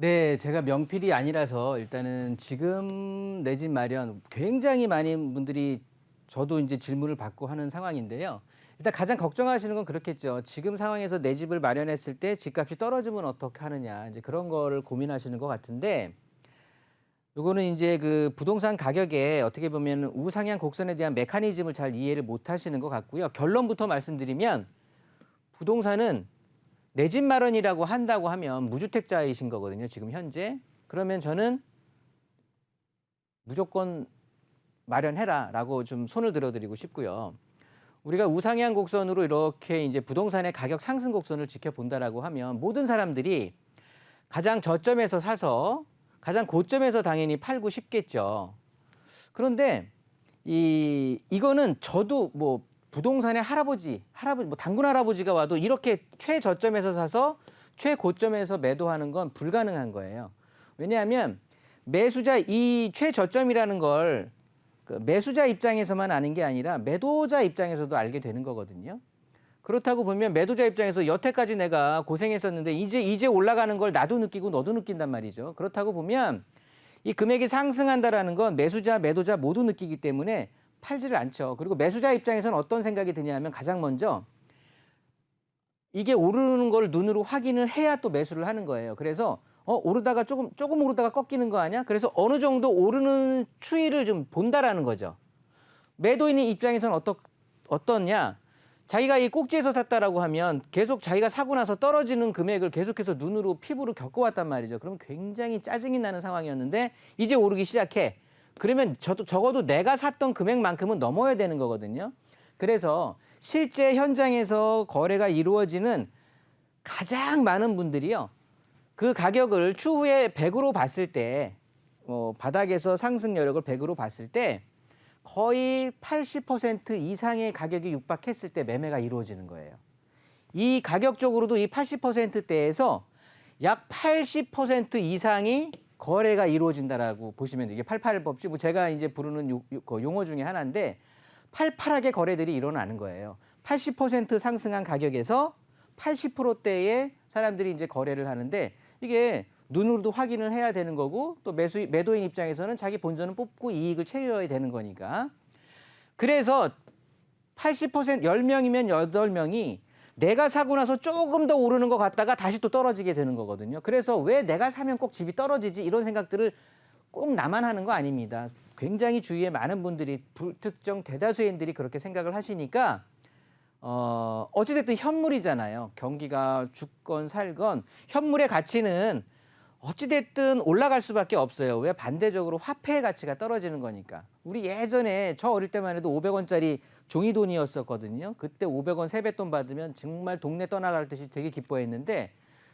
네. 제가 명필이 아니라서 일단은 지금 내 집 마련 굉장히 많은 분들이 저도 인제 질문을 받고 하는 상황인데요. 일단 가장 걱정하시는 건 그렇겠죠. 지금 상황에서 내 집을 마련했을 때 집값이 떨어지면 어떡하느냐 인제 그런 거를 고민하시는 것 같은데 요거는 인제 그 부동산 가격에 어떻게 보면은 우상향 곡선에 대한 메커니즘을 잘 이해를 못 하시는 것 같고요. 결론부터 말씀드리면 부동산은 내 집 마련이라고 한다고 하면 무주택자이신 거거든요, 지금 현재. 그러면 저는 "무조건 마련해라."라고 좀 손을 들어 드리고 싶고요. 우리가 우상향 곡선으로 이렇게 인제 부동산의 가격 상승 곡선을 지켜본다라고 하면 모든 사람들이 가장 저점에서 사서 가장 고점에서 당연히 팔고 싶겠죠. 그런데 이거는 저도 뭐 부동산의 할아버지 뭐 단군 할아버지가 와도 이렇게 최저점에서 사서 최고점에서 매도하는 건 불가능한 거예요. 왜냐하면 매수자 이 최저점이라는 걸 그 매수자 입장에서만 아는 게 아니라 매도자 입장에서도 알게 되는 거거든요. 그렇다고 보면 매도자 입장에서 여태까지 내가 고생했었는데 이제 올라가는 걸 나도 느끼고 너도 느낀단 말이죠. 그렇다고 보면 이 금액이 상승한다라는 건 매수자, 매도자 모두 느끼기 때문에 팔지를 않죠. 그리고 매수자 입장에서는 어떤 생각이 드냐면 가장 먼저 이게 오르는 걸 눈으로 확인을 해야 또 매수를 하는 거예요. 그래서 오르다가 조금 오르다가 꺾이는 거 아니야? 그래서 어느 정도 오르는 추이를 좀 본다라는 거죠. 매도인의 입장에서는 어떠냐? 자기가 이 꼭지에서 샀다라고 하면 계속 자기가 사고 나서 떨어지는 금액을 계속해서 눈으로 피부로 겪어왔단 말이죠. 그럼 굉장히 짜증이 나는 상황이었는데 이제 오르기 시작해. 그러면 적어도 내가 샀던 금액만큼은 넘어야 되는 거거든요. 그래서 실제 현장에서 거래가 이루어지는 가장 많은 분들이요. 그 가격을 추후에 100으로 봤을 때 바닥에서 상승 여력을 100으로 봤을 때 거의 80% 이상의 가격이 육박했을 때 매매가 이루어지는 거예요. 이 가격적으로도 이 80%대에서 약 80% 이상이 거래가 이루어진다라고 보시면 돼요. 이게 88법칙 뭐 제가 이제 부르는 그 용어 중에 하나인데 팔팔하게 거래들이 일어나는 거예요. 80% 상승한 가격에서 80%대의 사람들이 이제 거래를 하는데 이게 눈으로도 확인을 해야 되는 거고 또 매도인 입장에서는 자기 본전을 뽑고 이익을 채워야 되는 거니까. 그래서 80% 10명이면 8명이 내가 사고 나서 조금 더 오르는 것 같다가 다시 또 떨어지게 되는 거거든요. 그래서 '왜 내가 사면 꼭 집이 떨어지지?' 이런 생각들을 꼭 나만 하는 거 아닙니다. 굉장히 주위에 많은 분들이 불특정 대다수인들이 그렇게 생각을 하시니까 어찌 됐든 현물이잖아요. 경기가 죽건 살건 현물의 가치는 어찌 됐든 올라갈 수밖에 없어요. 왜? 반대적으로 화폐의 가치가 떨어지는 거니까. 우리 예전에 저 어릴 때만 해도 500원짜리 종이돈이었었거든요. 그때 500원 세뱃돈 받으면 정말 동네 떠나갈 듯이 되게 기뻐했는데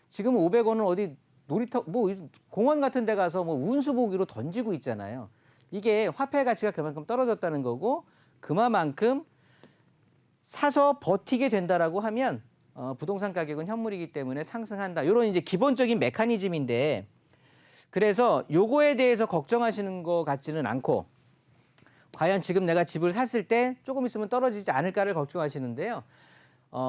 지금은 500원은 어디 놀이터 뭐 공원 같은 데 가서 뭐 운수보기로 던지고 있잖아요. 이게 화폐의 가치가 그만큼 떨어졌다는 거고 그만큼 사서 버티게 된다라고 하면 부동산 가격은 현물이기 때문에 상승한다. 요런 이제 기본적인 메커니즘인데 그래서 요거에 대해서 걱정하시는 것 같지는 않고 과연 지금 내가 집을 샀을 때 조금 있으면 떨어지지 않을까를 걱정하시는데요.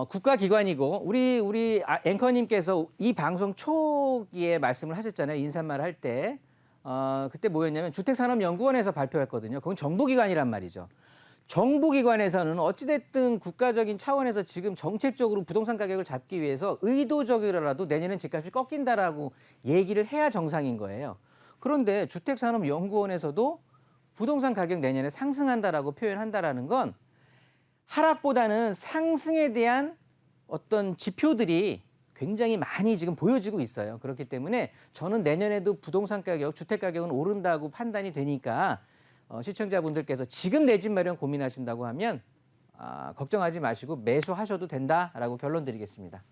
국가기관이고 우리 앵커님께서 이 방송 초기에 말씀을 하셨잖아요. 인사말 할 때. 그때 뭐였냐면 주택산업연구원에서 발표했거든요. 그건 정부기관이란 말이죠. 정부기관에서는 어찌됐든 국가적인 차원에서 지금 정책적으로 부동산 가격을 잡기 위해서 의도적이라도 내년엔 집값이 꺾인다라고 얘기를 해야 정상인 거예요. 그런데 주택산업연구원에서도 부동산 가격 내년에 상승한다라고 표현한다라는 건 하락보다는 상승에 대한 어떤 지표들이 굉장히 많이 지금 보여지고 있어요. 그렇기 때문에 저는 내년에도 부동산 가격, 주택 가격은 오른다고 판단이 되니까 시청자분들께서 지금 내 집 마련 고민하신다고 하면 걱정하지 마시고 매수하셔도 된다라고 결론 드리겠습니다.